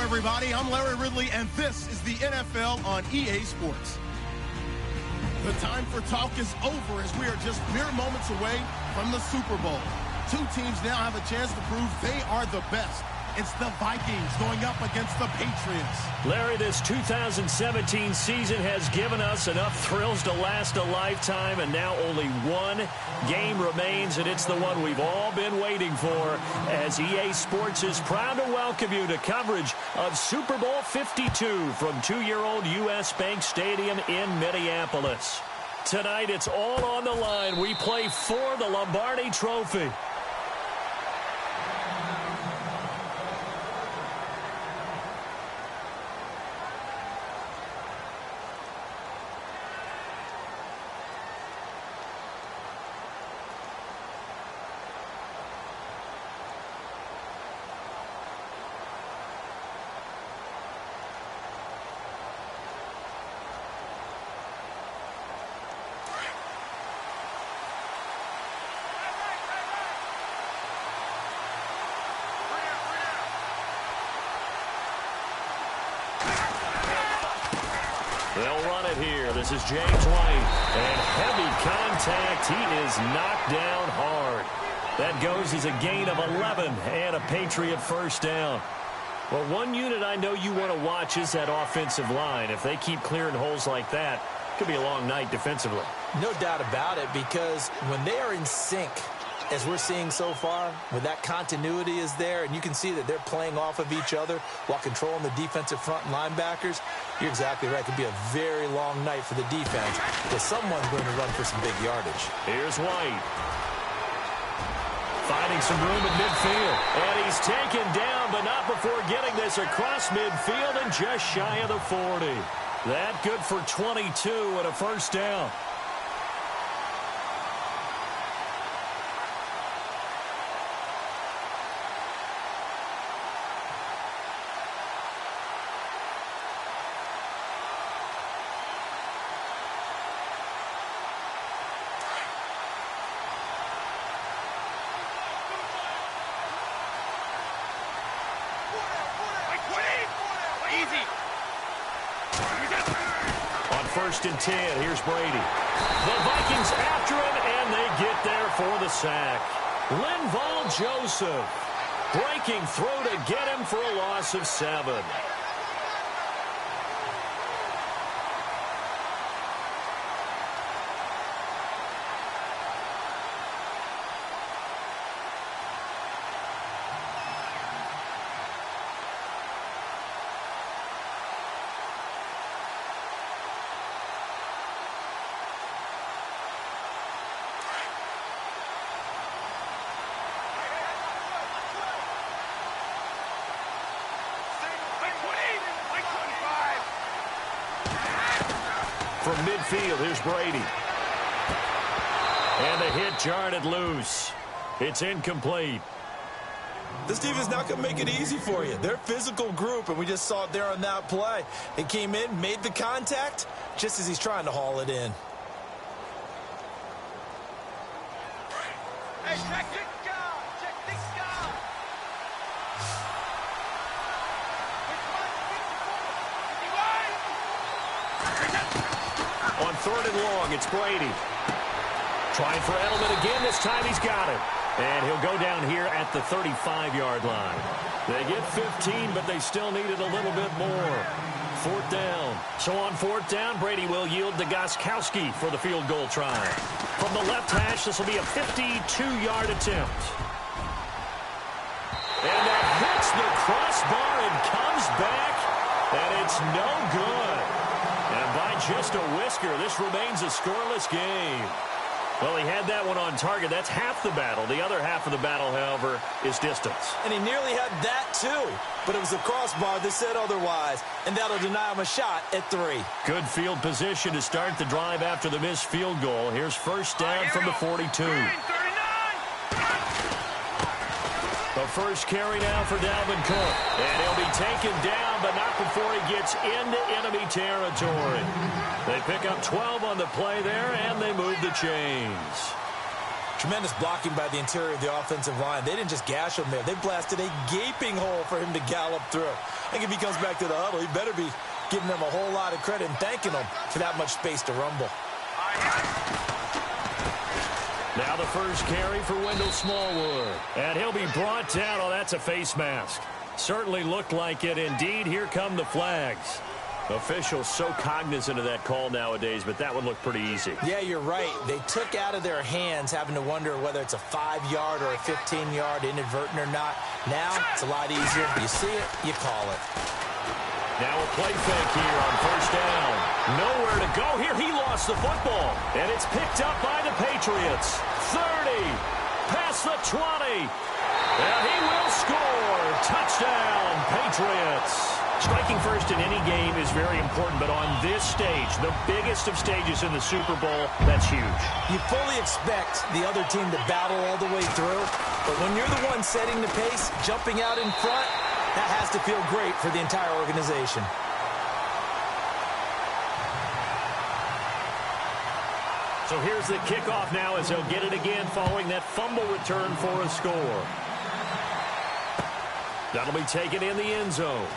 everybody. I'm Larry Ridley, and this is the NFL on EA Sports. The time for talk is over as we are just mere moments away from the Super Bowl. Two teams now have a chance to prove they are the best. It's the Vikings going up against the Patriots. Larry, this 2017 season has given us enough thrills to last a lifetime, and now only one game remains, and it's the one we've all been waiting for, as EA Sports is proud to welcome you to coverage of Super Bowl 52 from 2-year-old US Bank Stadium in Minneapolis. Tonight, it's all on the line. We play for the Lombardi Trophy. They'll run it here. This is James White. And heavy contact. He is knocked down hard. That goes as a gain of 11 and a Patriot first down. Well, one unit I know you want to watch is that offensive line. If they keep clearing holes like that, it could be a long night defensively. No doubt about it, because when they are in sync, as we're seeing so far, when that continuity is there, and you can see that they're playing off of each other while controlling the defensive front linebackers, you're exactly right. It could be a very long night for the defense, because someone's going to run for some big yardage. Here's White. Finding some room at midfield. And he's taken down, but not before getting this across midfield and just shy of the 40. That good for 22 and a first down. First and 10. Here's Brady. The Vikings after him, and they get there for the sack. Linval Joseph breaking through to get him for a loss of 7. From midfield, here's Brady. And the hit jarred loose. It's incomplete. This team is not going to make it easy for you. They're a physical group, and we just saw it there on that play. He came in, made the contact, just as he's trying to haul it in. Hey, check this guy! Check this guy! On 3rd and long, it's Brady. Trying for Edelman again. This time he's got it. And he'll go down here at the 35-yard line. They get 15, but they still needed a little bit more. 4th down. So on 4th down, Brady will yield to Gostkowski for the field goal try. From the left hash, this will be a 52-yard attempt. And that hits the crossbar and comes back, and it's no good. And by just a whisker, this remains a scoreless game. Well, he had that one on target. That's half the battle. The other half of the battle, however, is distance. And he nearly had that, too. But it was the crossbar that said otherwise. And that'll deny him a shot at 3. Good field position to start the drive after the missed field goal. Here's first down from the 42. The first carry now for Dalvin Cook. And he'll be taken down, but not before he gets into enemy territory. They pick up 12 on the play there, and they move the chains. Tremendous blocking by the interior of the offensive line. They didn't just gash him there. They blasted a gaping hole for him to gallop through. I think if he comes back to the huddle, he better be giving them a whole lot of credit and thanking them for that much space to rumble. Now the first carry for Wendell Smallwood. And he'll be brought down. Oh, that's a face mask. Certainly looked like it. Indeed, here come the flags. Officials so cognizant of that call nowadays, but that would look pretty easy. Yeah, you're right. They took out of their hands having to wonder whether it's a 5-yard or a 15-yard inadvertent or not. Now it's a lot easier. You see it, you call it. Now a play fake here on first down. Nowhere to go here. He lost the football. And it's picked up by the Patriots. 30. Past the 20. And he will score. Touchdown, Patriots. Striking first in any game is very important, but on this stage, the biggest of stages in the Super Bowl, that's huge. You fully expect the other team to battle all the way through, but when you're the one setting the pace, jumping out in front, that has to feel great for the entire organization. So here's the kickoff now as they'll get it again following that fumble return for a score. That'll be taken in the end zone.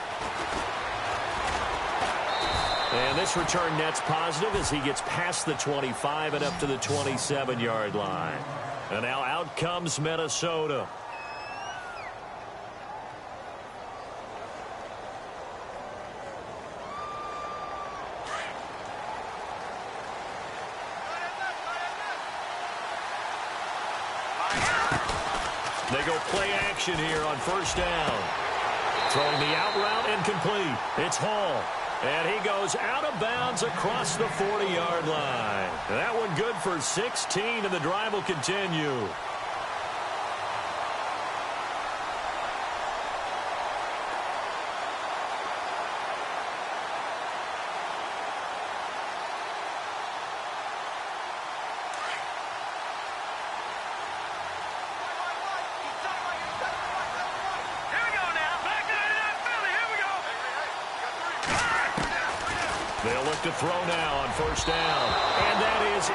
And this return net's positive as he gets past the 25 and up to the 27-yard line. And now out comes Minnesota. They go play action here on first down. Throwing the out route incomplete. It's Hall. And he goes out of bounds across the 40-yard line. That one good for 16, and the drive will continue. They'll look to throw now on first down. And that is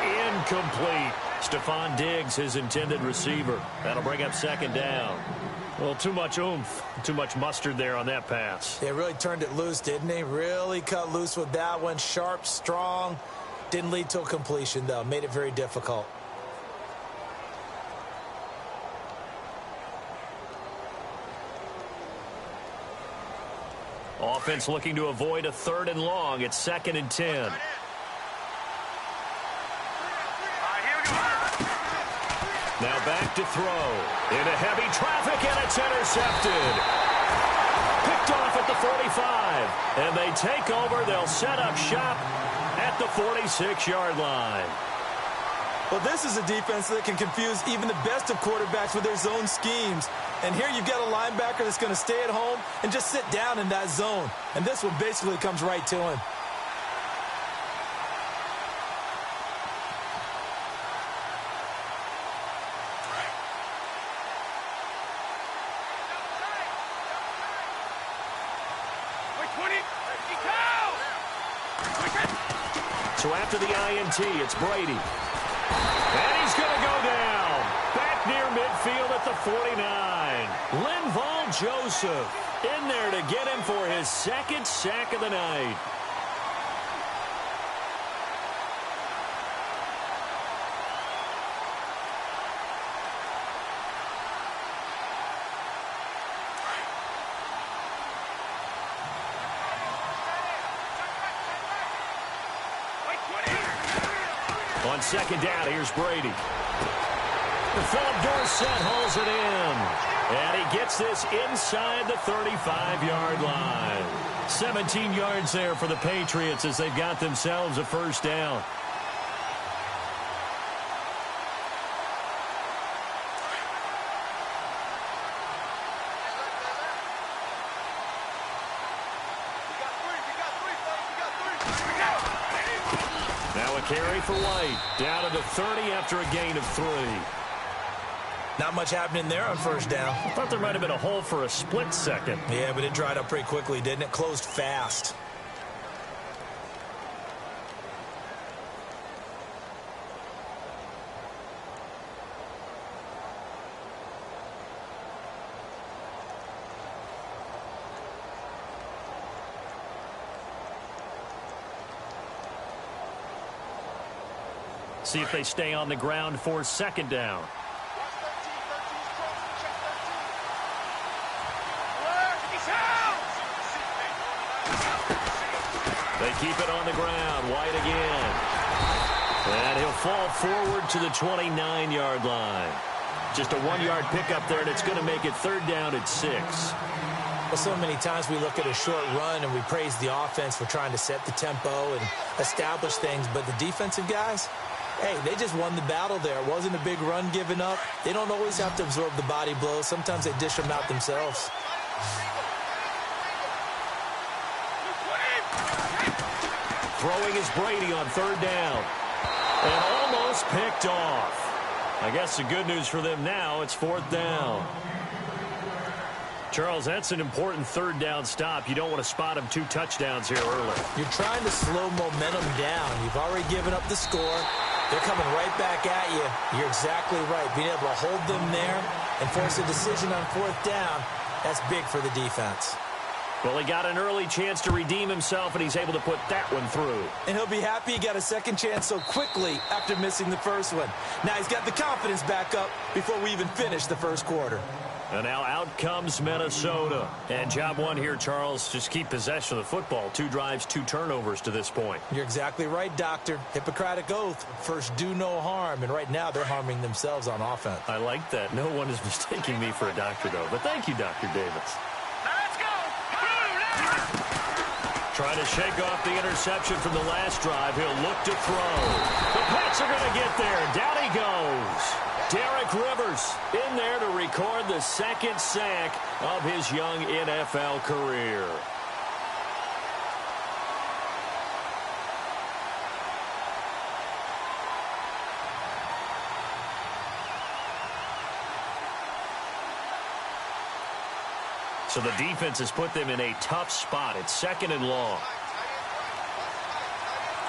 incomplete. Stephon Diggs, his intended receiver. That'll bring up second down. Well, too much oomph, too much mustard there on that pass. They really turned it loose, didn't they? Really cut loose with that one. Sharp, strong. Didn't lead to a completion, though. Made it very difficult. Offense looking to avoid a 3rd and long. It's 2nd and 10. Now back to throw. Into heavy traffic, and it's intercepted. Picked off at the 45. And they take over. They'll set up shop at the 46-yard line. Well, this is a defense that can confuse even the best of quarterbacks with their zone schemes. And here you've got a linebacker that's going to stay at home and just sit down in that zone. And this one basically comes right to him. So after the INT, it's Brady. And he's going to go down. Back near midfield at the 49. Linval Joseph in there to get him for his 2nd sack of the night. On second down, here's Brady. Philip Dorsett hauls it in. And he gets this inside the 35-yard line. 17 yards there for the Patriots as they've got themselves a first down. Now a carry for White. Down to the 30 after a gain of 3. Not much happening there on first down. I thought there might have been a hole for a split second. Yeah, but it dried up pretty quickly, didn't it? Closed fast. See if they stay on the ground for second down. They keep it on the ground. White again. And he'll fall forward to the 29-yard line. Just a 1-yard pickup there, and it's going to make it third down at 6. Well, so many times we look at a short run and we praise the offense for trying to set the tempo and establish things, but the defensive guys, hey, they just won the battle there. It wasn't a big run given up. They don't always have to absorb the body blows. Sometimes they dish them out themselves. Throwing is Brady on third down. And almost picked off. I guess the good news for them now, it's fourth down. Charles, that's an important third down stop. You don't want to spot him 2 touchdowns here early. You're trying to slow momentum down. You've already given up the score. They're coming right back at you. You're exactly right. Being able to hold them there and force a decision on fourth down, that's big for the defense. Well, he got an early chance to redeem himself, and he's able to put that one through. And he'll be happy he got a second chance so quickly after missing the first one. Now he's got the confidence back up before we even finish the first quarter. And now out comes Minnesota. And job one here, Charles, just keep possession of the football. 2 drives, 2 turnovers to this point. You're exactly right, Doctor. Hippocratic oath. First, do no harm. And right now, they're harming themselves on offense. I like that. No one is mistaking me for a doctor, though. But thank you, Dr. Davis. Let's go! Trying to shake off the interception from the last drive. He'll look to throw. The Pats are going to get there. Down he goes. Derek Rivers in there to record the second sack of his young NFL career. So the defense has put them in a tough spot. It's second and long.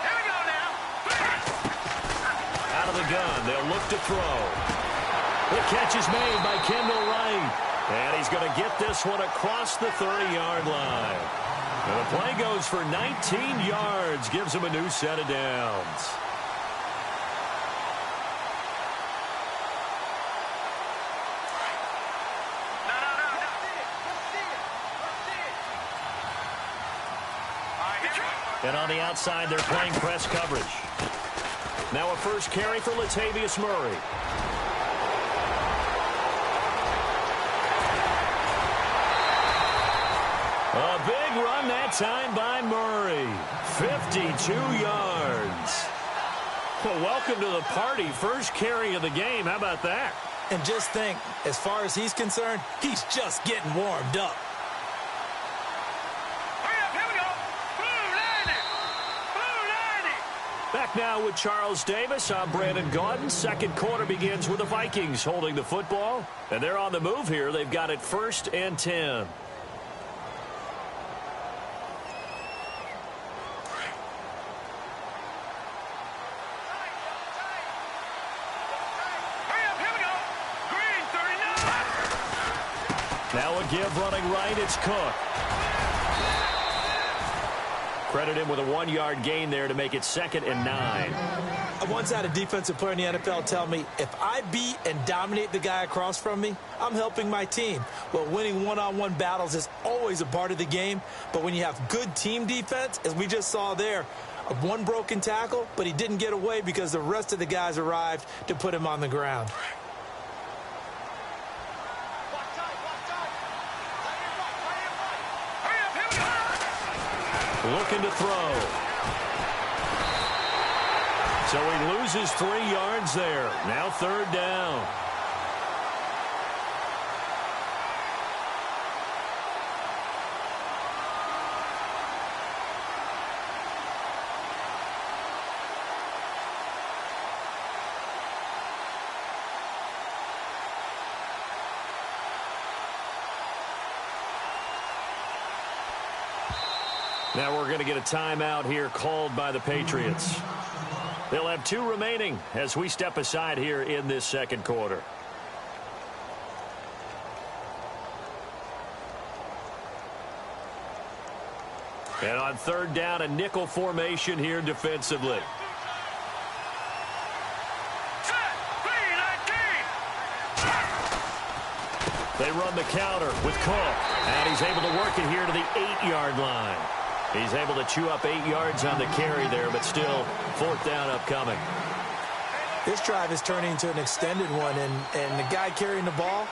Here we go now. Out of the gun, they'll look to throw. The catch is made by Kendall Wright. And he's going to get this one across the 30-yard line. And the play goes for 19 yards, gives him a new set of downs. And on the outside, they're playing press coverage. Now a first carry for Latavius Murray. A big run that time by Murray. 52 yards. Well, welcome to the party. First carry of the game. How about that? And just think, as far as he's concerned, he's just getting warmed up. Back now with Charles Davis. I'm Brandon Gaudin. Second quarter begins with the Vikings holding the football. And they're on the move here. They've got it 1st and 10. Now a give running right. It's Cook. Credit him with a 1-yard gain there to make it 2nd and 9. I once had a defensive player in the NFL tell me, if I beat and dominate the guy across from me, I'm helping my team. Well, winning one-on-one battles is always a part of the game, but when you have good team defense, as we just saw there, one broken tackle, but he didn't get away because the rest of the guys arrived to put him on the ground. Looking to throw. So he loses 3 yards there. Now 3rd down. Now we're going to get a timeout here called by the Patriots. They'll have 2 remaining as we step aside here in this second quarter. And on 3rd down, a nickel formation here defensively. They run the counter with Cook, and he's able to work it here to the 8-yard line. He's able to chew up 8 yards on the carry there, but still 4th down upcoming. This drive is turning into an extended one, and the guy carrying the ball,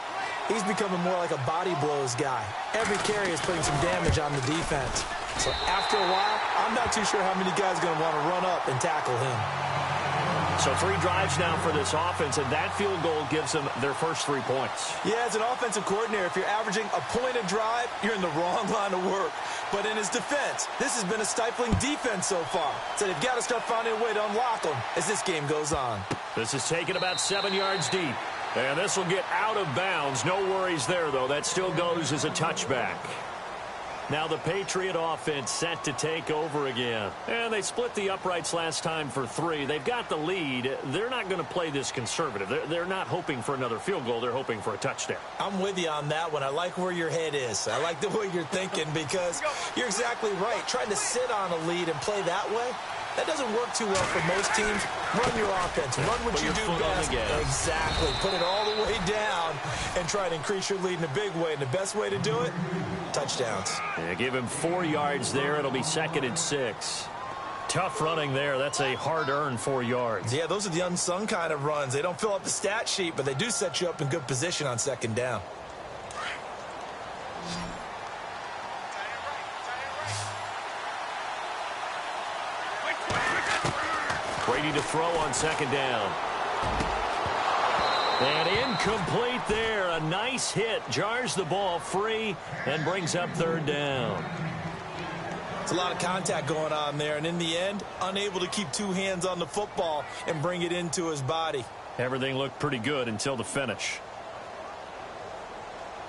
he's becoming more like a body blows guy. Every carry is putting some damage on the defense. So after a while, I'm not too sure how many guys are going to want to run up and tackle him. So 3 drives now for this offense, and that field goal gives them their first 3 points. Yeah, as an offensive coordinator, if you're averaging a point a drive, you're in the wrong line of work. But in his defense, this has been a stifling defense so far. So they've got to start finding a way to unlock them as this game goes on. This is taken about 7 yards deep. And this will get out of bounds. No worries there, though. That still goes as a touchback. Now the Patriot offense set to take over again. And they split the uprights last time for 3. They've got the lead. They're not going to play this conservative. They're not hoping for another field goal. They're hoping for a touchdown. I'm with you on that one. I like where your head is. I like the way you're thinking because you're exactly right. Trying to sit on a lead and play that way, that doesn't work too well for most teams. Run your offense. Run what you do best. Exactly. Put it all the way down and try to increase your lead in a big way. And the best way to do it, touchdowns. Yeah, give him 4 yards there. It'll be 2nd and 6. Tough running there. That's a hard-earned 4 yards. Yeah, those are the unsung kind of runs. They don't fill up the stat sheet, but they do set you up in good position on 2nd down. Brady to throw on 2nd down. And incomplete there. A nice hit. Jars the ball free and brings up 3rd down. It's a lot of contact going on there. And in the end, unable to keep 2 hands on the football and bring it into his body. Everything looked pretty good until the finish.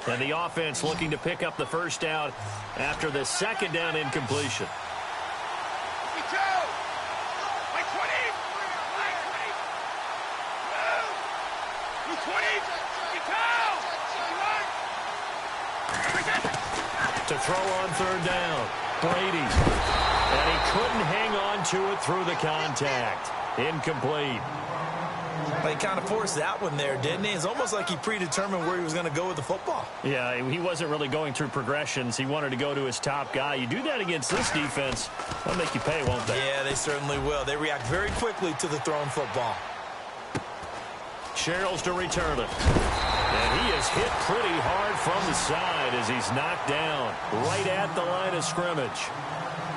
And the offense looking to pick up the 1st down after the 2nd down incompletion. To throw on 3rd down. Brady. And he couldn't hang on to it through the contact. Incomplete. But he kind of forced that one there, didn't he? It's almost like he predetermined where he was going to go with the football. Yeah, he wasn't really going through progressions. He wanted to go to his top guy. You do that against this defense, they'll make you pay, won't they? Yeah, they certainly will. They react very quickly to the thrown football. Sherrills to return it. And he is hit pretty hard from the side as he's knocked down right at the line of scrimmage.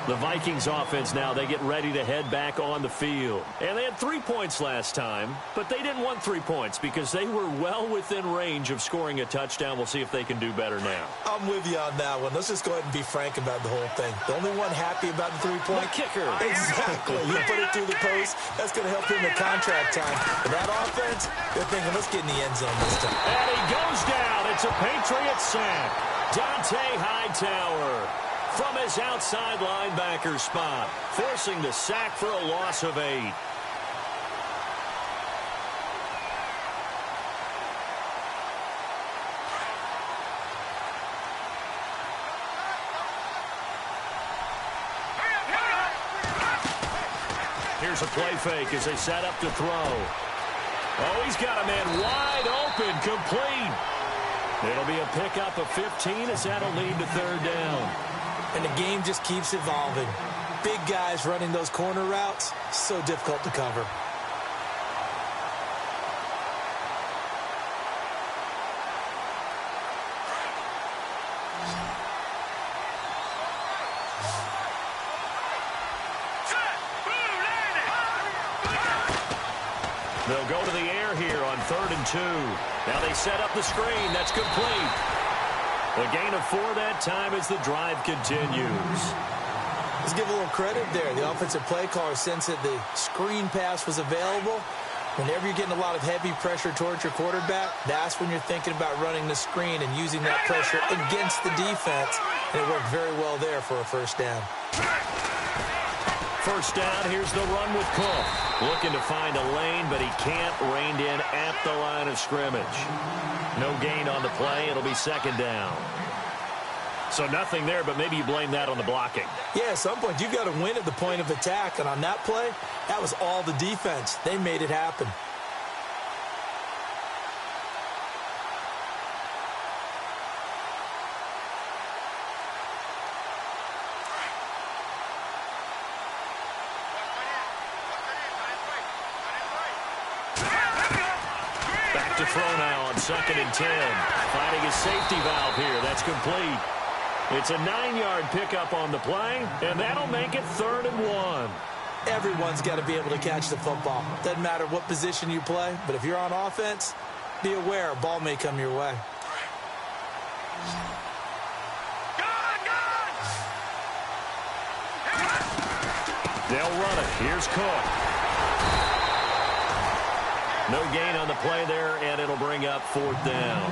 The Vikings offense now, they get ready to head back on the field. And they had 3 points last time, but they didn't want 3 points because they were well within range of scoring a touchdown. We'll see if they can do better now. I'm with you on that one. Let's just go ahead and be frank about the whole thing. The only one happy about the 3-point kicker. Exactly. You put it through the post, that's going to help him in contract time. And that offense, they're thinking, let's get in the end zone this time. And he goes down. It's a Patriot sack. Dante Hightower from his outside linebacker spot, forcing the sack for a loss of 8. Here's a play fake as they set up to throw. Oh, he's got a man wide open, complete. It'll be a pickup of 15 as that'll lead to 3rd down. And the game just keeps evolving. Big guys running those corner routes, so difficult to cover. They'll go to the air here on 3rd and 2. Now they set up the screen. That's complete. A gain of 4 that time as the drive continues. Let's give a little credit there. The offensive play caller sensed that the screen pass was available. Whenever you're getting a lot of heavy pressure towards your quarterback, that's when you're thinking about running the screen and using that pressure against the defense. And it worked very well there for a 1st down. 1st down, here's the run with Cook. Looking to find a lane, but he can't. Reined in at the line of scrimmage. No gain on the play. It'll be 2nd down. So nothing there, but maybe you blame that on the blocking. Yeah, at some point, you've got to win at the point of attack. And on that play, that was all the defense. They made it happen. 2nd and 10. Finding a safety valve here. That's complete. It's a 9-yard pickup on the play, and that'll make it 3rd and 1. Everyone's got to be able to catch the football. Doesn't matter what position you play, but if you're on offense, be aware a ball may come your way. They'll run it. Here's Cook. No gain on the play there, and it'll bring up 4th down.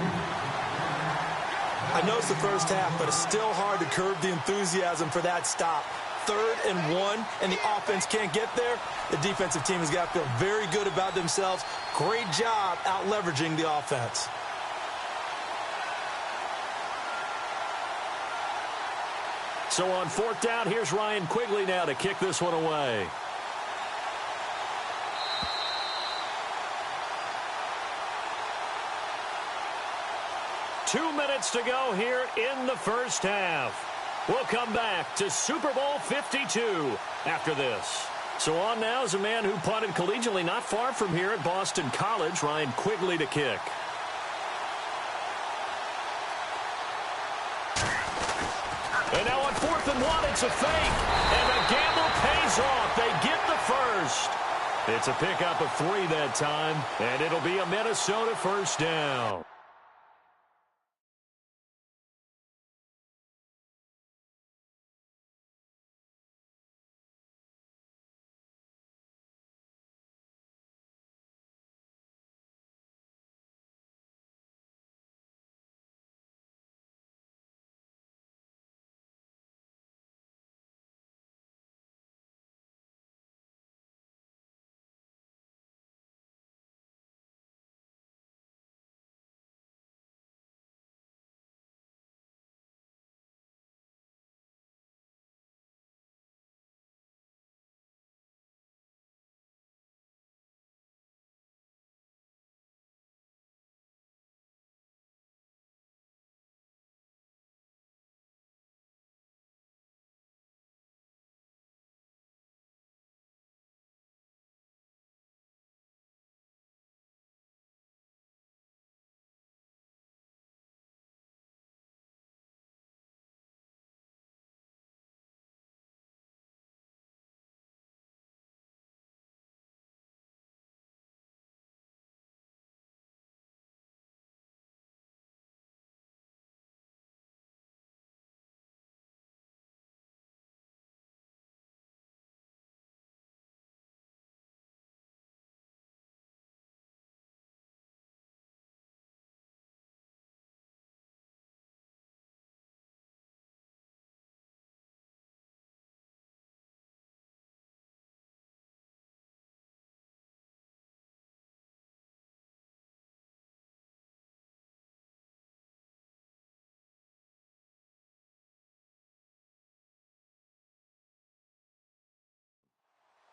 I know it's the first half, but it's still hard to curb the enthusiasm for that stop. 3rd and 1, and the offense can't get there. The defensive team has got to feel very good about themselves. Great job out-leveraging the offense. So on 4th down, here's Ryan Quigley now to kick this one away. Two minutes to go here in the first half. We'll come back to Super Bowl 52 after this. So on now is a man who punted collegiately not far from here at Boston College, Ryan Quigley to kick. And now on 4th and 1, it's a fake. And the gamble pays off. They get the first. It's a pickup of 3 that time, and it'll be a Minnesota first down.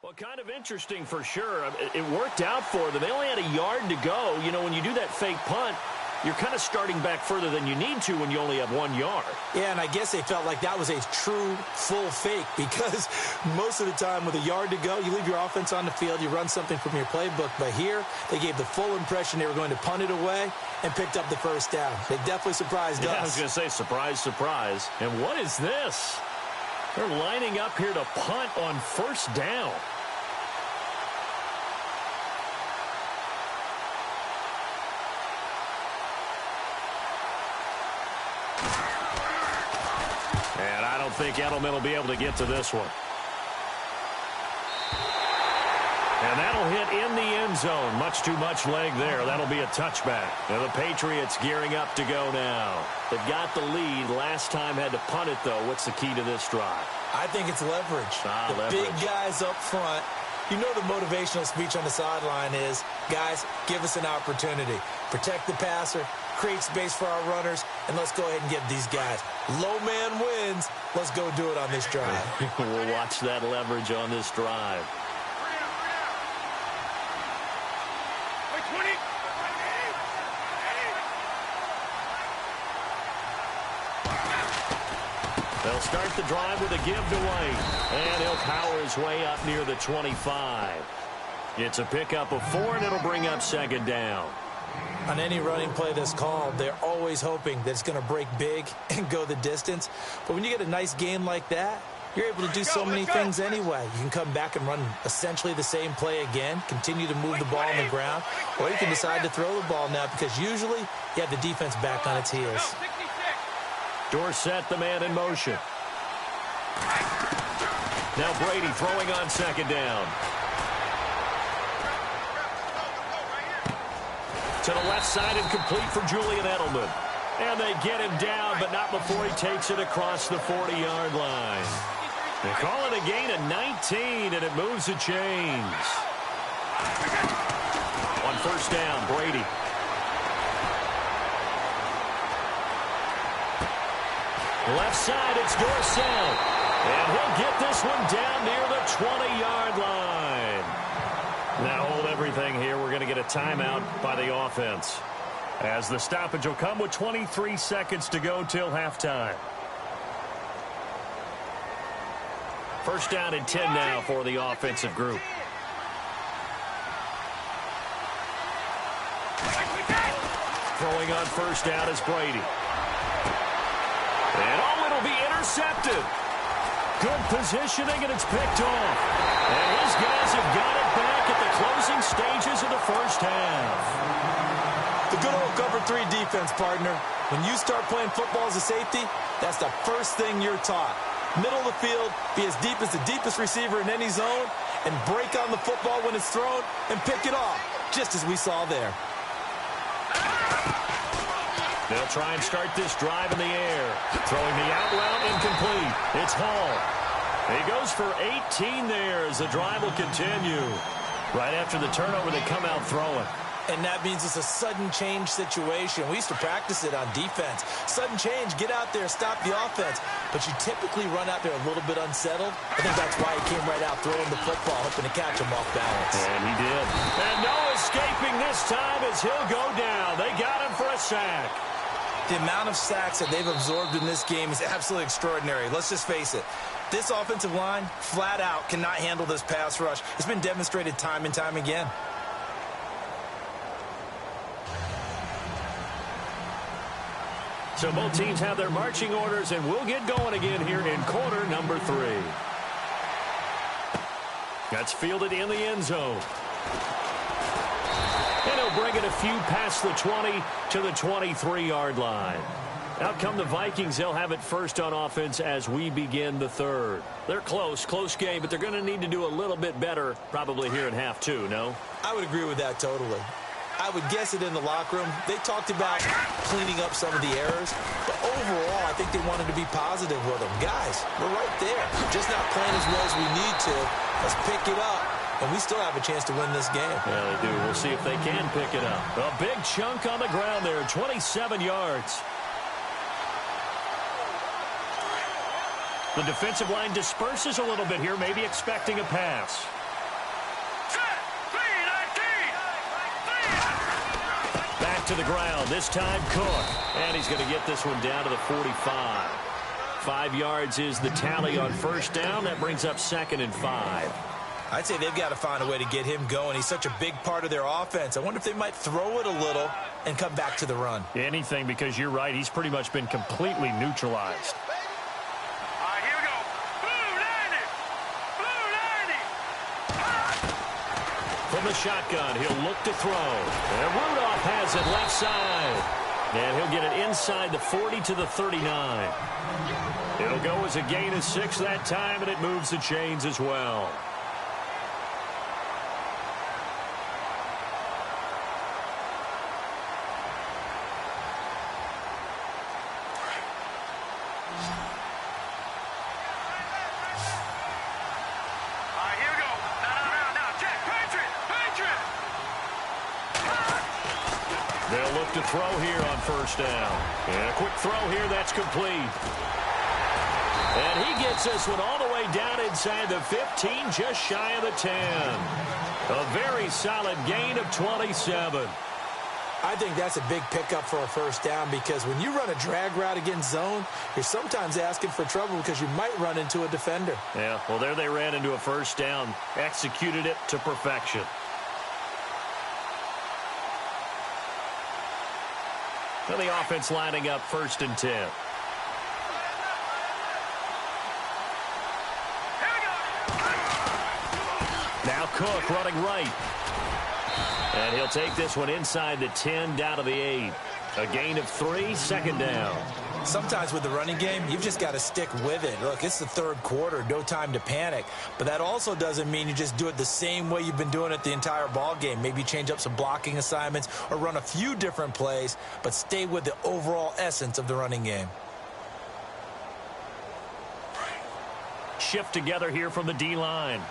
Well, kind of interesting for sure. It worked out for them. They only had a yard to go. You know, when you do that fake punt, you're kind of starting back further than you need to when you only have 1 yard. Yeah, and I guess they felt like that was a true full fake because most of the time with a yard to go, you leave your offense on the field, you run something from your playbook. But here, they gave the full impression they were going to punt it away and picked up the first down. They definitely surprised us. I was going to say, surprise, surprise. And what is this? They're lining up here to punt on 1st down. And I don't think Edelman will be able to get to this one. And that'll hit in the end zone. Much too much leg there. That'll be a touchback. And the Patriots gearing up to go now. They've got the lead. Last time had to punt it, though. What's the key to this drive? I think it's leverage. The big guys up front. You know the motivational speech on the sideline is, guys, give us an opportunity. Protect the passer, create space for our runners, and let's go ahead and get these guys. Low man wins. Let's go do it on this drive. We'll watch that leverage on this drive. They'll start the drive with a give to White. And he'll power his way up near the 25. It's a pickup of 4, and it'll bring up 2nd down. On any running play that's called, they're always hoping that it's going to break big and go the distance. But when you get a nice gain like that, you're able to do so many things anyway. You can come back and run essentially the same play again, continue to move the ball on the ground, or you can decide to throw the ball now because usually you have the defense back on its heels. Dorsett, the man in motion. Now Brady throwing on second down. To the left side and complete for Julian Edelman. And they get him down, but not before he takes it across the 40-yard line. They call it a gain of 19, and it moves the chains. On first down, Brady. Left side, it's Dorsett. And he'll get this one down near the 20-yard line. Now hold everything here. We're going to get a timeout by the offense, as the stoppage will come with 23 seconds to go till halftime. First down and 10 now for the offensive group. Throwing on first down is Brady. And it'll be intercepted. Good positioning, and it's picked off. And his guys have got it back at the closing stages of the first half. The good old cover 3 defense, partner. When you start playing football as a safety, that's the first thing you're taught. Middle of the field, be as deep as the deepest receiver in any zone, and break on the football when it's thrown and pick it off, just as we saw there. They'll try and start this drive in the air. Throwing the out route, incomplete. It's Hall. He goes for 18 there as the drive will continue. Right after the turnover, they come out throwing. And that means it's a sudden change situation. We used to practice it on defense. Sudden change, get out there, stop the offense. But you typically run out there a little bit unsettled. I think that's why he came right out throwing the football, hoping to catch him off balance. And he did. And no escaping this time as he'll go down. They got him for a sack. The amount of sacks that they've absorbed in this game is absolutely extraordinary. Let's just face it. This offensive line, flat out, cannot handle this pass rush. It's been demonstrated time and time again. So both teams have their marching orders, and we'll get going again here in quarter number 3. That's fielded in the end zone. And he'll bring it a few past the 20 to the 23-yard line. Out come the Vikings. They'll have it first on offense as we begin the third. They're close game, but they're going to need to do a little bit better probably here in half 2, no? I would agree with that totally. I would guess it in the locker room. They talked about cleaning up some of the errors, but overall, I think they wanted to be positive with them. Guys, we're right there. Just not playing as well as we need to. Let's pick it up, and we still have a chance to win this game. Yeah, they do. We'll see if they can pick it up. A big chunk on the ground there, 27 yards. The defensive line disperses a little bit here, maybe expecting a pass. Back to the ground, this time Cook. And he's going to get this one down to the 45. 5 yards is the tally on first down. That brings up 2nd and 5. I'd say they've got to find a way to get him going. He's such a big part of their offense. I wonder if they might throw it a little and come back to the run. Anything, because you're right. He's pretty much been completely neutralized. Here we go. Blue 90. From the shotgun, he'll look to throw. And Rudolph has it left side. And he'll get it inside the 40 to the 39. It'll go as a gain of 6 that time, and it moves the chains as well. They'll look to throw here on first down. And a quick throw here, that's complete. And he gets this one all the way down inside the 15, just shy of the 10. A very solid gain of 27. I think that's a big pickup for a first down, because when you run a drag route against zone, you're sometimes asking for trouble because you might run into a defender. Yeah, well, there they ran into a first down, executed it to perfection. And the offense lining up 1st and 10. Now Cook running right. And he'll take this one inside the 10 down to the 8. A gain of 3, 2nd down. Sometimes with the running game, you've just got to stick with it. Look, it's the 3rd quarter, no time to panic. But that also doesn't mean you just do it the same way you've been doing it the entire ball game. Maybe change up some blocking assignments or run a few different plays, but stay with the overall essence of the running game. Shift together here from the D-line.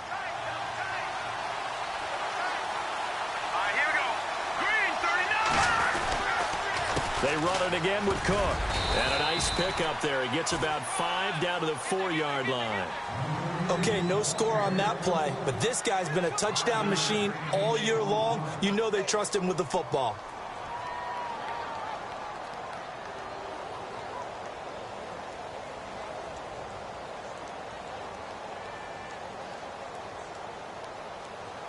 They run it again with Cook. And a nice pickup there. He gets about 5 down to the 4-yard line. Okay, no score on that play, but this guy's been a touchdown machine all year long. You know they trust him with the football.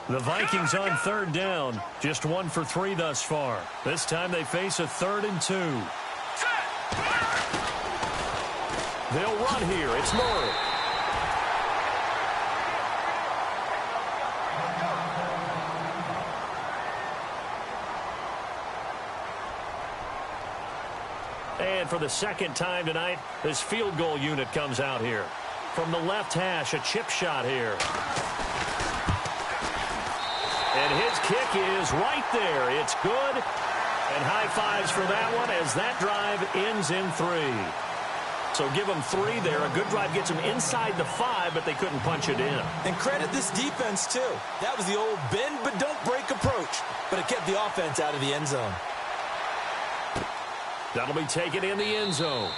The Vikings on 3rd down. Just 1 for 3 thus far. This time they face a 3rd and 2. They'll run here. It's Murray. And for the 2nd time tonight, this field goal unit comes out here. From the left hash, a chip shot here. And his kick is right there. It's good. And high fives for that one as that drive ends in 3. So give them 3 there. A good drive gets them inside the 5, but they couldn't punch it in. And credit this defense, too. That was the old bend but don't break approach. But it kept the offense out of the end zone. That'll be taken in the end zone.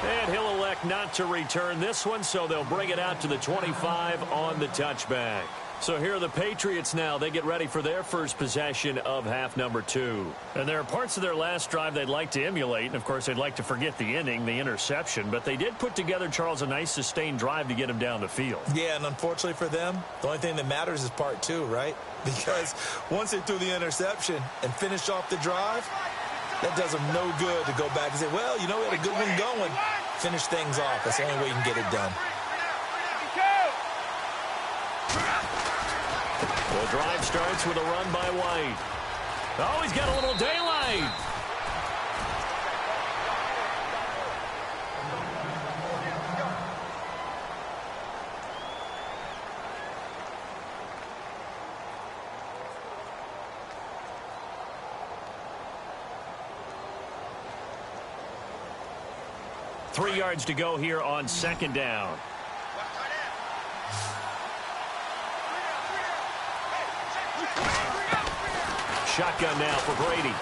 And he'll elect not to return this one, so they'll bring it out to the 25 on the touchback. So here are the Patriots now. They get ready for their first possession of half number 2. And there are parts of their last drive they'd like to emulate. And, of course, they'd like to forget the inning, the interception. But they did put together, Charles, a nice sustained drive to get him down the field. Yeah, and unfortunately for them, the only thing that matters is part 2, right? Because once they threw the interception and finished off the drive, that does them no good to go back and say, well, you know, we had a good one going. Finish things off. That's the only way you can get it done. The drive starts with a run by White. Oh, he's got a little daylight. Three yards to go here on 2nd down. Shotgun now for Brady.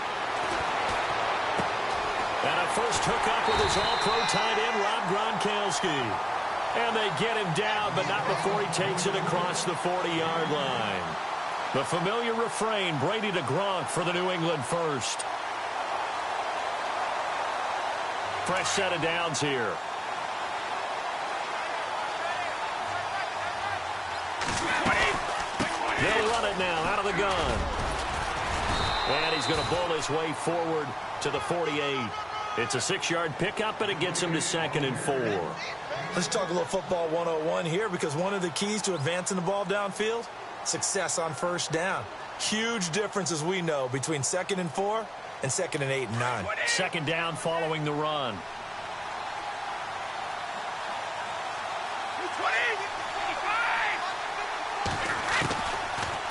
And a first hookup with his all-pro tight end, Rob Gronkowski. And they get him down, but not before he takes it across the 40-yard line. The familiar refrain, Brady to Gronk for the New England first. Fresh set of downs here. They'll run it now out of the gun. And he's going to bowl his way forward to the 48. It's a 6-yard pickup, and it gets him to 2nd and 4. Let's talk a little football 101 here, because one of the keys to advancing the ball downfield, success on first down. Huge difference, as we know, between 2nd and 4 and 2nd and 8 and 9. 2nd down following the run.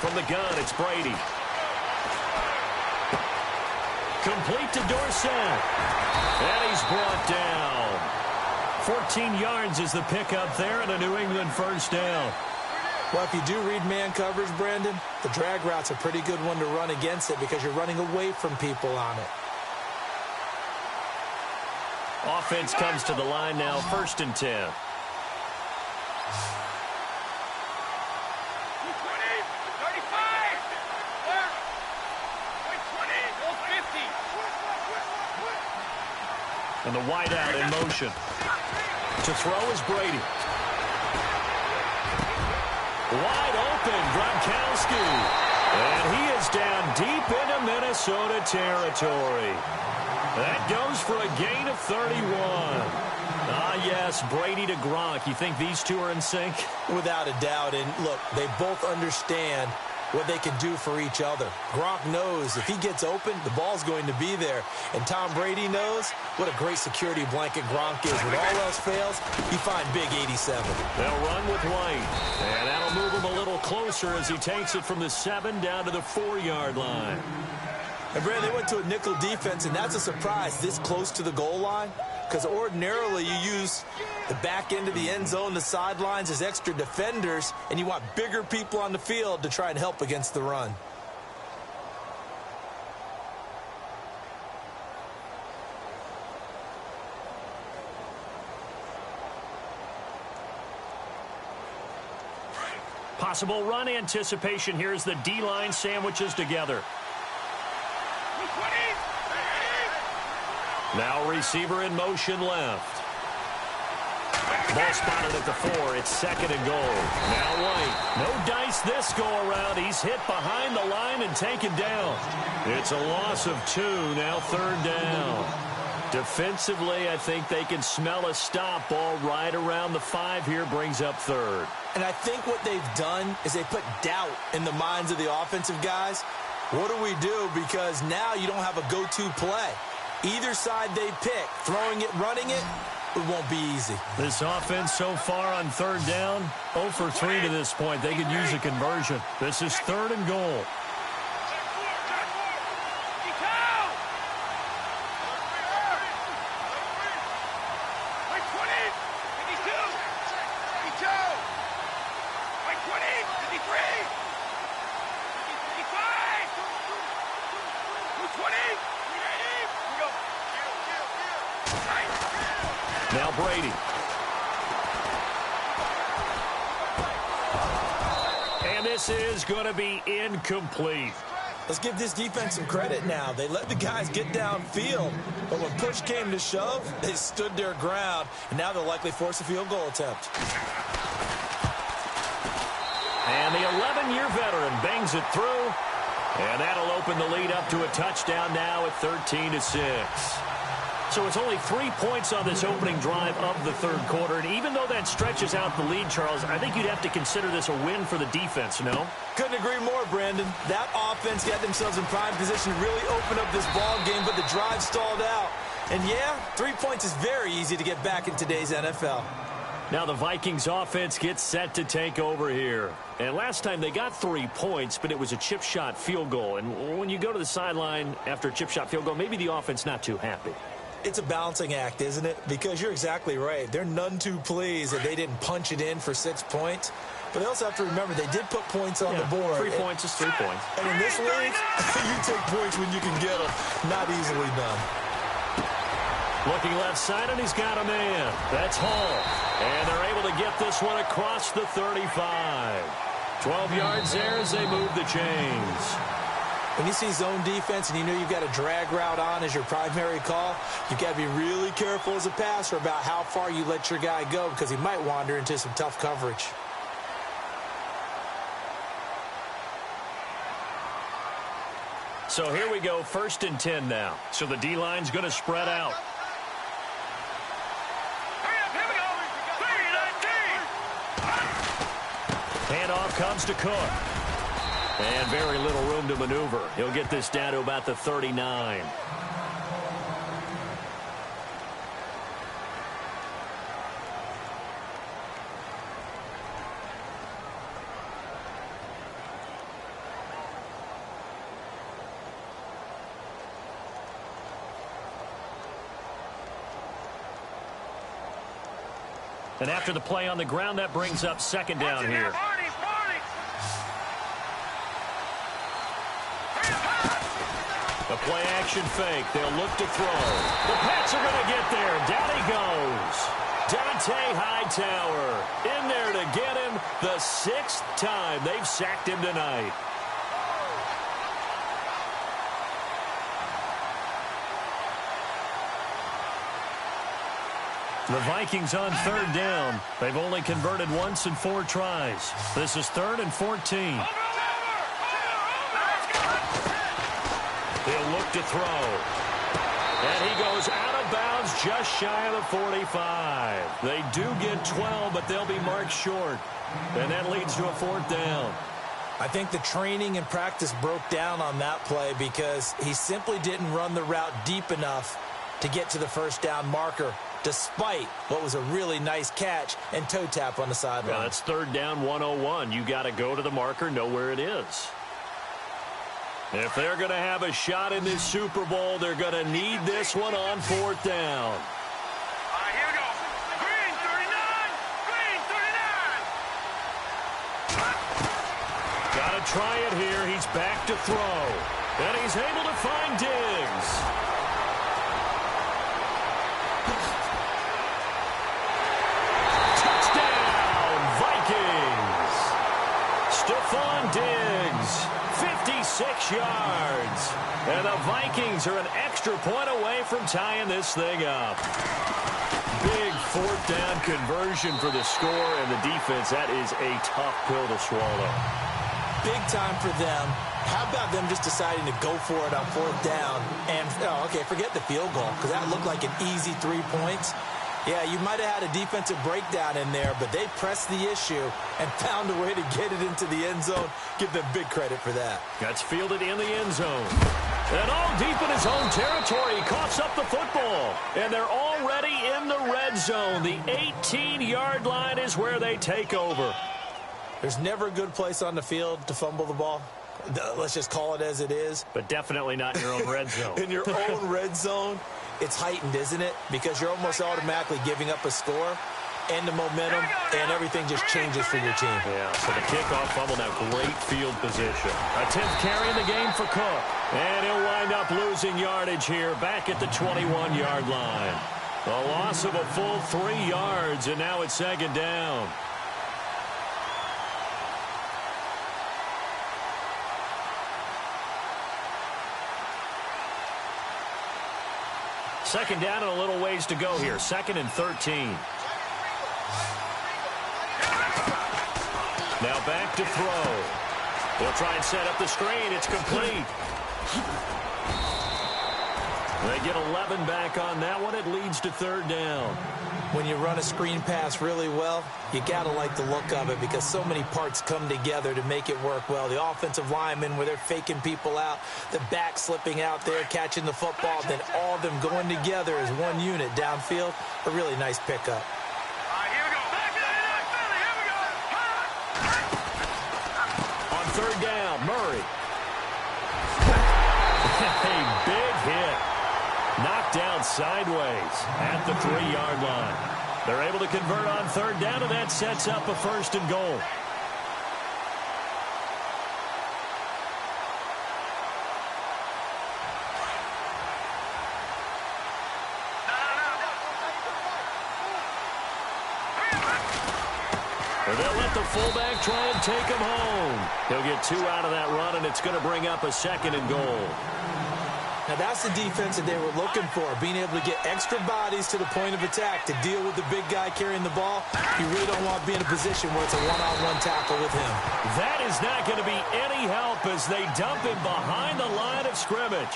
From the gun, it's Brady. Complete to Dorsett. And he's brought down. 14 yards is the pickup there, and a New England first down. Well, if you do read man coverage, Brandon, the drag route's a pretty good one to run against it because you're running away from people on it. Offense comes to the line now, 1st and 10. And the wideout in motion. To throw is Brady. Wide open, Gronkowski. And he is down deep into Minnesota territory. That goes for a gain of 31. Ah, yes, Brady to Gronk. You think these two are in sync? Without a doubt. And look, they both understand what they can do for each other. Gronk knows if he gets open, the ball's going to be there. And Tom Brady knows what a great security blanket Gronk is. When all else fails, you find big 87. They'll run with White. And that'll move him a little closer as he takes it from the 7 down to the 4-yard line. And Brad, they went to a nickel defense, and that's a surprise this close to the goal line. Because ordinarily you use the back end of the end zone, the sidelines as extra defenders, and you want bigger people on the field to try and help against the run. Possible run anticipation. Here's the D-line sandwiches together. Now receiver in motion left. Ball spotted at the 4. It's 2nd and goal. Now White. No dice this go-around. He's hit behind the line and taken down. It's a loss of 2. Now 3rd down. Defensively, I think they can smell a stop. Ball right around the 5 here brings up 3rd. And I think what they've done is they put doubt in the minds of the offensive guys. What do we do? Because now you don't have a go-to play. Either side they pick, throwing it, running it, it won't be easy. This offense so far on 3rd down, 0 for 3 to this point. They could use a conversion. This is 3rd and goal. Now Brady. And this is going to be incomplete. Let's give this defense some credit now. They let the guys get downfield, but when push came to shove, they stood their ground, and now they'll likely force a field goal attempt. And the 11-year veteran bangs it through, and that'll open the lead up to a touchdown now at 13-6. So it's only 3 points on this opening drive of the 3rd quarter. And even though that stretches out the lead, Charles, I think you'd have to consider this a win for the defense, no? Couldn't agree more, Brandon. That offense got themselves in prime position to really open up this ball game, but the drive stalled out. And yeah, 3 points is very easy to get back in today's NFL. Now the Vikings offense gets set to take over here. And last time they got 3 points, but it was a chip shot field goal. And when you go to the sideline after a chip shot field goal, maybe the offense not too happy. It's a balancing act, isn't it? Because you're exactly right. They're none too pleased that they didn't punch it in for 6 points. But they also have to remember they did put points on the board. 3 points is 3 points. And in this league, you take points when you can get them. Not easily done. Looking left side, and he's got a man. That's Hall. And they're able to get this one across the 35. 12 yards there as they move the chains. When you see zone defense and you know you've got a drag route on as your primary call, you've got to be really careful as a passer about how far you let your guy go because he might wander into some tough coverage. So here we go, 1st and 10 now. So the D-line's going to spread out. Handoff comes to Cook. And very little room to maneuver. He'll get this down to about the 39. And after the play on the ground, that brings up 2nd down here. The play action fake. They'll look to throw. The Pats are going to get there. Down he goes. Dante Hightower in there to get him the 6th time they've sacked him tonight. The Vikings on 3rd down. They've only converted once in 4 tries. This is 3rd and 14. He'll look to throw. And he goes out of bounds just shy of the 45. They do get 12, but they'll be marked short. And that leads to a 4th down. I think the training and practice broke down on that play because he simply didn't run the route deep enough to get to the 1st down marker, despite what was a really nice catch and toe tap on the sideline. Yeah, that's 3rd down 101. You got to go to the marker, know where it is. If they're going to have a shot in this Super Bowl, they're going to need this one on 4th down. Here we go. Green 39. Green 39. Got to try it here. He's back to throw. And he's able to find Diggs. Touchdown, Vikings. Stephon Diggs, 56 yards. And the Vikings are an extra point away from tying this thing up. Big 4th down conversion for the score, and the defense, that is a tough pill to swallow. Big time for them. How about them just deciding to go for it on 4th down? And, okay, forget the field goal, because that looked like an easy 3 points. Yeah, you might have had a defensive breakdown in there, but they pressed the issue and found a way to get it into the end zone. Give them big credit for that. That's fielded in the end zone. And all deep in his own territory, he coughs up the football. And they're already in the red zone. The 18-yard line is where they take over. There's never a good place on the field to fumble the ball. Let's just call it as it is. But definitely not in your own red zone. In your own red zone, it's heightened, isn't it? Because you're almost automatically giving up a score and the momentum, and everything just changes for your team. Yeah, so the kickoff fumble, now great field position. A 10th carry in the game for Cook. And he'll wind up losing yardage here back at the 21-yard line. A loss of a full 3 yards, and now it's 2nd down. Second down and a little ways to go here. 2nd and 13. Now back to throw. They'll try and set up the screen. It's complete. They get 11 back on that one. It leads to 3rd down. When you run a screen pass really well, you got to like the look of it because so many parts come together to make it work well. The offensive linemen where they're faking people out, the back slipping out there, catching the football, then all of them going together as one unit downfield. A really nice pickup. Here we go. Back to the Philly. Here we go. On 3rd down, Murray. A big hit. Knocked down sideways at the 3-yard line. They're able to convert on 3rd down, and that sets up a 1st and goal. And they'll let the fullback try and take him home. He'll get 2 out of that run, and it's going to bring up a 2nd and goal. Now, that's the defense that they were looking for, being able to get extra bodies to the point of attack to deal with the big guy carrying the ball. You really don't want to be in a position where it's a one-on-one tackle with him. That is not going to be any help as they dump him behind the line of scrimmage.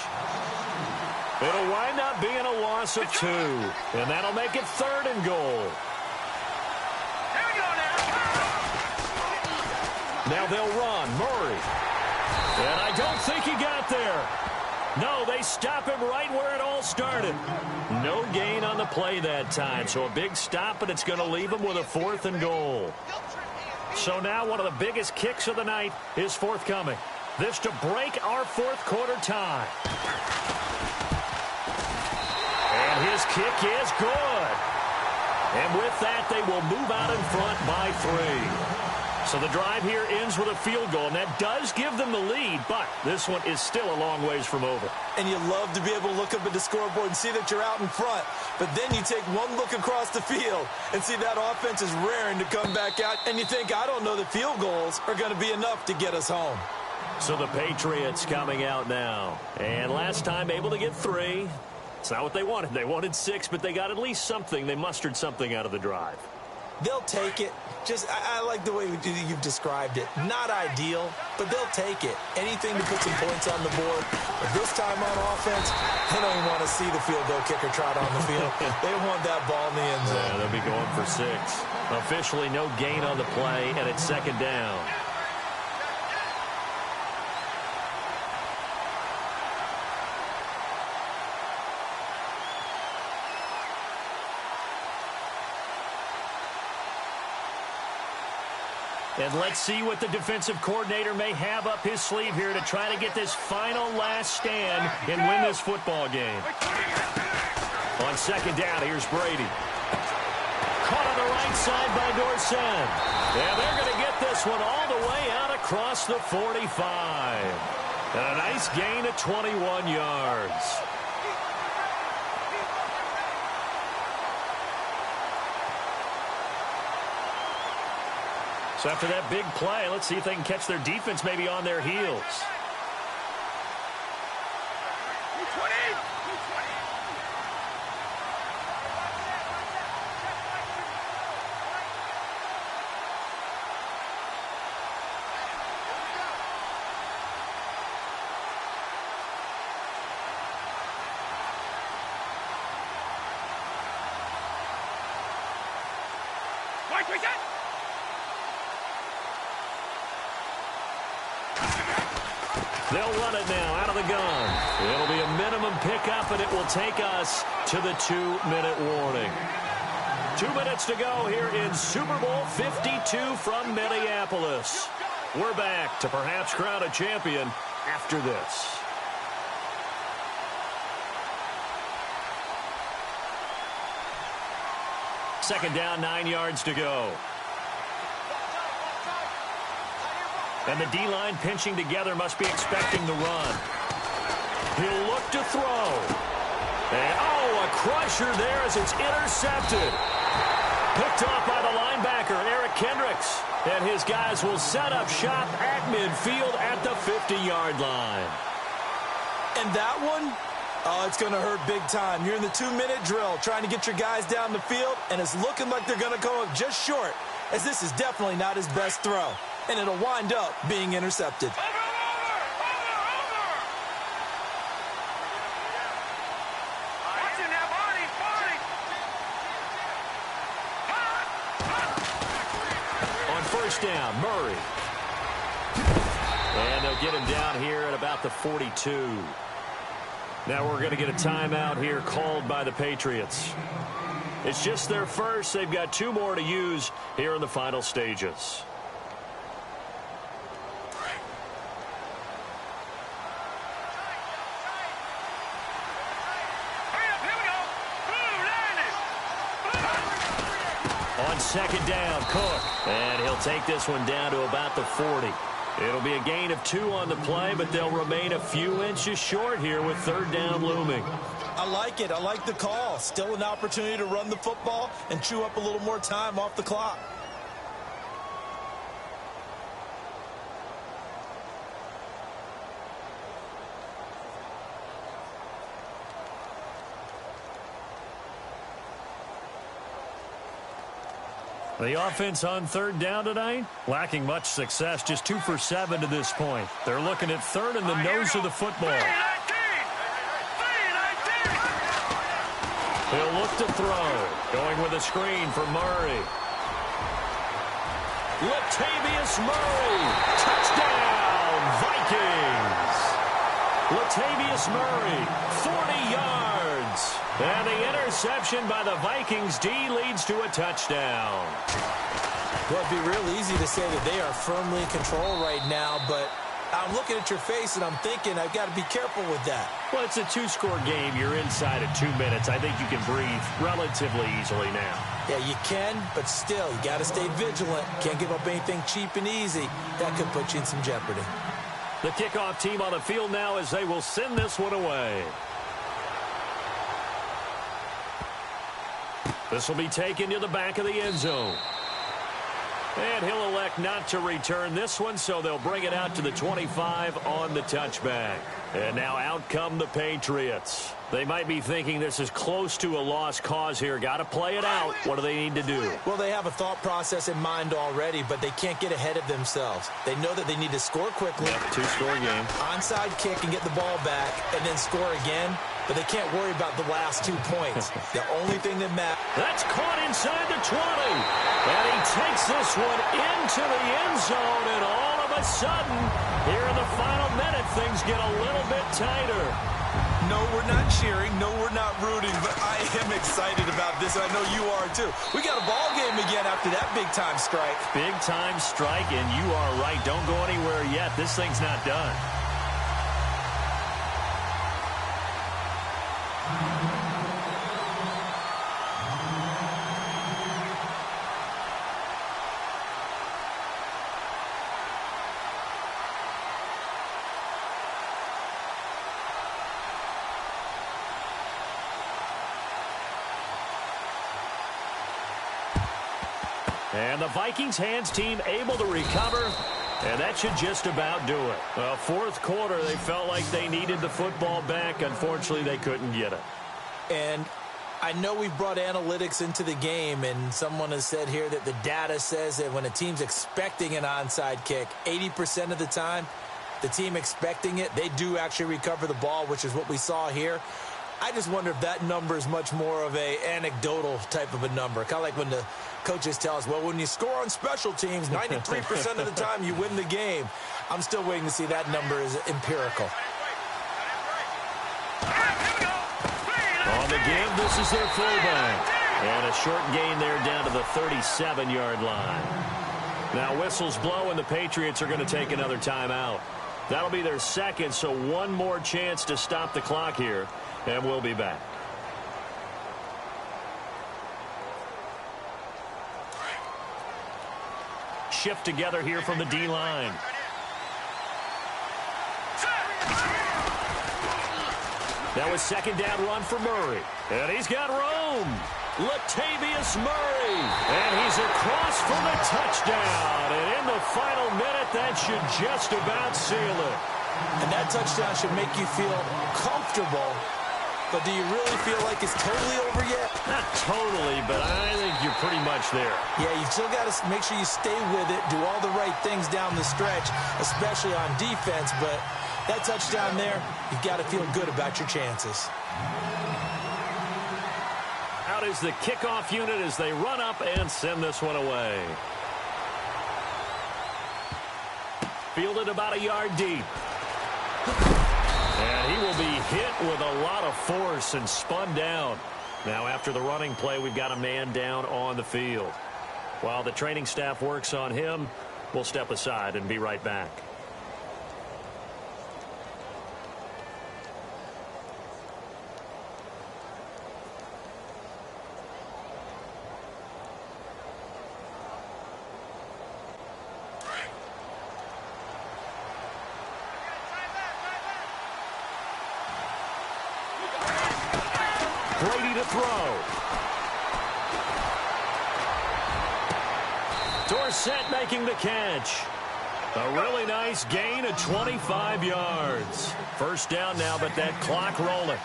It'll wind up being a loss of 2, and that'll make it 3rd and goal. Here we go now. Now they'll run. Murray. And I don't think he got there. No, they stop him right where it all started. No gain on the play that time, so a big stop, and it's going to leave him with a 4th and goal. So now one of the biggest kicks of the night is forthcoming. This to break our 4th quarter tie. And his kick is good. And with that, they will move out in front by 3. So the drive here ends with a field goal, and that does give them the lead, but this one is still a long ways from over. And you love to be able to look up at the scoreboard and see that you're out in front, but then you take one look across the field and see that offense is raring to come back out, and you think, I don't know that field goals are going to be enough to get us home. So the Patriots coming out now, and last time able to get 3. It's not what they wanted. They wanted 6, but they got at least something. They mustered something out of the drive. They'll take it. I like the way you've described it. Not ideal, but they'll take it. Anything to put some points on the board. But this time on offense, they don't even want to see the field goal kicker trot on the field. They want that ball in the end zone. Yeah, they'll be going for 6. Officially no gain on the play, and it's 2nd down. And let's see what the defensive coordinator may have up his sleeve here to try to get this final last stand and win this football game. On 2nd down, here's Brady. Caught on the right side by Dorsett. And they're going to get this one all the way out across the 45. And a nice gain of 21 yards. So after that big play, let's see if they can catch their defense maybe on their heels. They'll run it now out of the gun. It'll be a minimum pickup, and it will take us to the 2-minute warning. 2 minutes to go here in Super Bowl 52 from Minneapolis. We're back to perhaps crown a champion after this. Second down, 9 yards to go. And the D-line pinching together must be expecting the run. He'll look to throw. And, a crusher there as it's intercepted. Picked off by the linebacker, Eric Kendricks. And his guys will set up shop at midfield at the 50-yard line. And that one, it's going to hurt big time. You're in the 2-minute drill trying to get your guys down the field, and it's looking like they're going to come up just short, as this is definitely not his best throw. And it'll wind up being intercepted. On first down, Murray. And they'll get him down here at about the 42. Now we're going to get a timeout here called by the Patriots. It's just their first. They've got 2 more to use here in the final stages. On second down, Cook. And he'll take this one down to about the 40. It'll be a gain of 2 on the play, but they'll remain a few inches short here with third down looming. I like it. I like the call. Still an opportunity to run the football and chew up a little more time off the clock. The offense on third down tonight, lacking much success, just 2 for 7 to this point. They're looking at third in the nose of the football. He'll look to throw. Going with a screen for Murray. Latavius Murray. Touchdown, Vikings. Latavius Murray, 40 yards. And the interception by the Vikings D leads to a touchdown. Well, it'd be real easy to say that they are firmly in control right now, but I'm looking at your face and I'm thinking I've got to be careful with that. Well, it's a 2-score game. You're inside of 2 minutes. I think you can breathe relatively easily now. Yeah, you can, but still, you got to stay vigilant. Can't give up anything cheap and easy. That could put you in some jeopardy. The kickoff team on the field now as they will send this one away. This will be taken to the back of the end zone. And he'll elect not to return this one, so they'll bring it out to the 25 on the touchback. And now out come the Patriots. They might be thinking this is close to a lost cause here. Got to play it out. What do they need to do? Well, they have a thought process in mind already, but they can't get ahead of themselves. They know that they need to score quickly. Yep, two-score game. Onside kick and get the ball back and then score again. But they can't worry about the last 2 points. The only thing that matters. That's caught inside the 20. And he takes this one into the end zone. And all of a sudden, here in the final minute, things get a little bit tighter. No, we're not cheering. No, we're not rooting. But I am excited about this. I know you are, too. We got a ball game again after that big-time strike. Big-time strike, and you are right. Don't go anywhere yet. This thing's not done. And the Vikings hands team able to recover, and that should just about do it. Fourth quarter, they felt like they needed the football back. Unfortunately, they couldn't get it. And I know we've brought analytics into the game, and someone has said here that the data says that when a team's expecting an onside kick, 80% of the time, the team expecting it, they do actually recover the ball, which is what we saw here. I just wonder if that number is much more of a anecdotal type of a number. Kind of like when the coaches tell us, well, when you score on special teams, 93% of the time you win the game. I'm still waiting to see that number is empirical. On the give, this is their fullback. And a short gain there down to the 37-yard line. Now whistles blow, and the Patriots are going to take another timeout. That'll be their second, so one more chance to stop the clock here. And we'll be back. Shift together here from the D-line. That was second down run for Murray. And he's got room. Latavius Murray. And he's across for the touchdown. And in the final minute, that should just about seal it. And that touchdown should make you feel comfortable. But do you really feel like it's totally over yet? Not totally, but I think you're pretty much there. Yeah, you've still got to make sure you stay with it, do all the right things down the stretch, especially on defense. But that touchdown there, you've got to feel good about your chances. Out is the kickoff unit as they run up and send this one away. Fielded about a yard deep. And he will be hit with a lot of force and spun down. Now after the running play, we've got a man down on the field. While the training staff works on him, we'll step aside and be right back. Brady to throw. Dorsett making the catch. A really nice gain of 25 yards. First down now, but that clock rolling.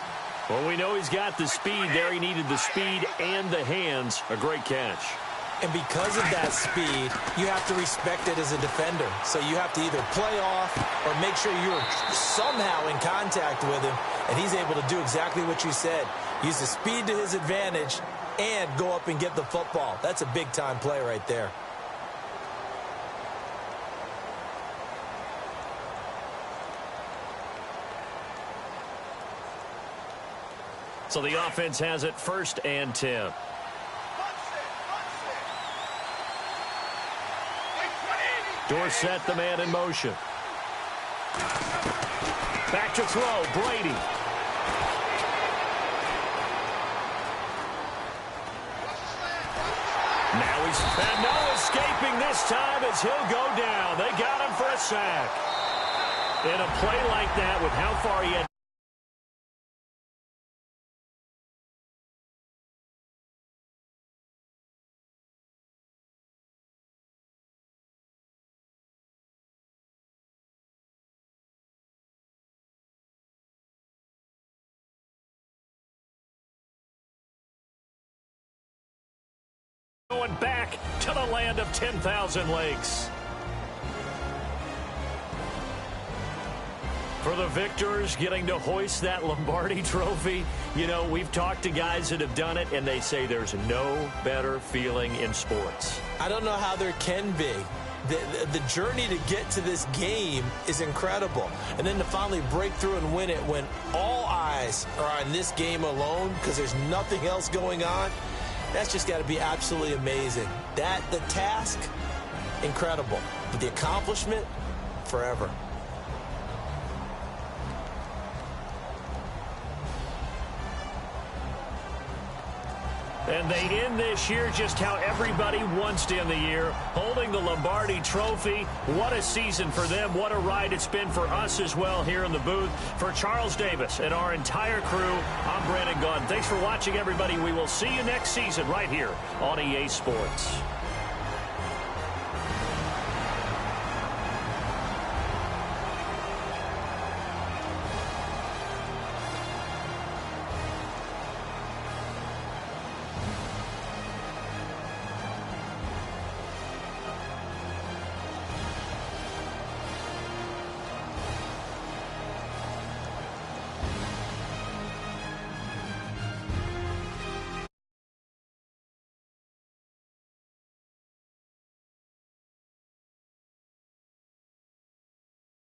Well, we know he's got the speed there. He needed the speed and the hands. A great catch. And because of that speed, you have to respect it as a defender. So you have to either play off or make sure you're somehow in contact with him. And he's able to do exactly what you said. Use the speed to his advantage and go up and get the football. That's a big-time play right there. So the offense has it 1st and 10. Dorsett, the man in motion. Back to throw, Brady. Now he's had no escaping this time as he'll go down. They got him for a sack. In a play like that with how far he had Going back to the land of 10,000 lakes. For the victors, getting to hoist that Lombardi trophy, you know, we've talked to guys that have done it, and they say there's no better feeling in sports. I don't know how there can be. The journey to get to this game is incredible. And then to finally break through and win it when all eyes are on this game alone because there's nothing else going on, that's just got to be absolutely amazing. The task, incredible. But the accomplishment, forever. And they end this year just how everybody wants to end the year, holding the Lombardi trophy. What a season for them. What a ride it's been for us as well here in the booth. For Charles Davis and our entire crew, I'm Brandon Gaudin. Thanks for watching, everybody. We will see you next season right here on EA Sports.